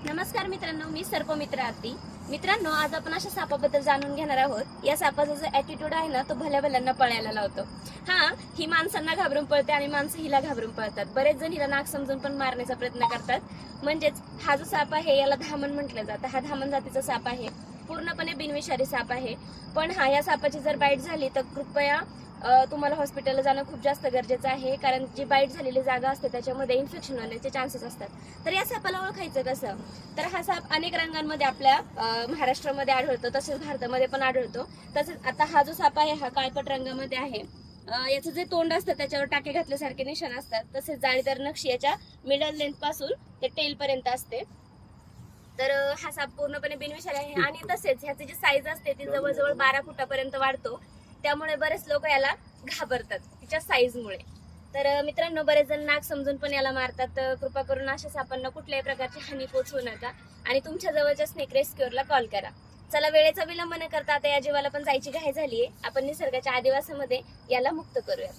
नमस्कार मित्रांनो, मी सर्पमित्र आरती. मित्रांनो, आज आपण अशा सापाबद्दल जाणून घेणार आहोत. या सापाचा जो ऍटिट्यूड आहे ना, तो भल्या भल्यांना पळायला लावतो. ही माणसांना घाबरून पळते आणि माणसं हिला घाबरून पळतात. बरेच जण हिला नाक समजून पण मारण्याचा प्रयत्न करतात. म्हणजेच हा जो साप आहे याला धामण म्हटलं जातं. हा धामण जातीचा साप आहे. पूर्णपणे बिनविषारी साप आहे. पण या सापाची जर बाईट झाली तर कृपया तुम्हाला हॉस्पिटलला जाणं खूप जास्त गरजेचं आहे. कारण जी बाईट झालेली जागा असते त्याच्यामध्ये इन्फेक्शन होण्याचे चान्सेस असतात. तर या सापाला ओळखायचं कसं? तर हा साप अनेक रंगांमध्ये आपल्या महाराष्ट्रामध्ये आढळतो, तसेच भारतामध्ये पण आढळतो. तसेच आता हा जो साप आहे हा काळपट रंगामध्ये आहे. याचं जे तोंड असतं त्याच्यावर टाके घातल्यासारखे निशाण असतात. तसेच जाळीदार नक्षी याच्या मिडल लेंथ पासून ते टेल पर्यंत असते. तर हा साप पूर्णपणे बिनविषारी आहे. आणि तसेच ह्याची जी साईज असते ती जवळजवळ 12 फुटापर्यंत वाढतो. त्यामुळे बरेच लोक याला घाबरतात तिच्या साईजमुळे. तर मित्रांनो, बरेच जण नाक समजून पण याला मारतात. तर कृपा करून अशा सापांना कुठल्याही प्रकारची हानी पोहोचवू नका आणि तुमच्या जवळच्या स्नेक रेस्क्यूअरला कॉल करा. चला, वेळेचा विलंब न करता आता या जीवाला पण जायची घाई झालीये. आपण निसर्गाच्या आदिवासामध्ये याला मुक्त करूया.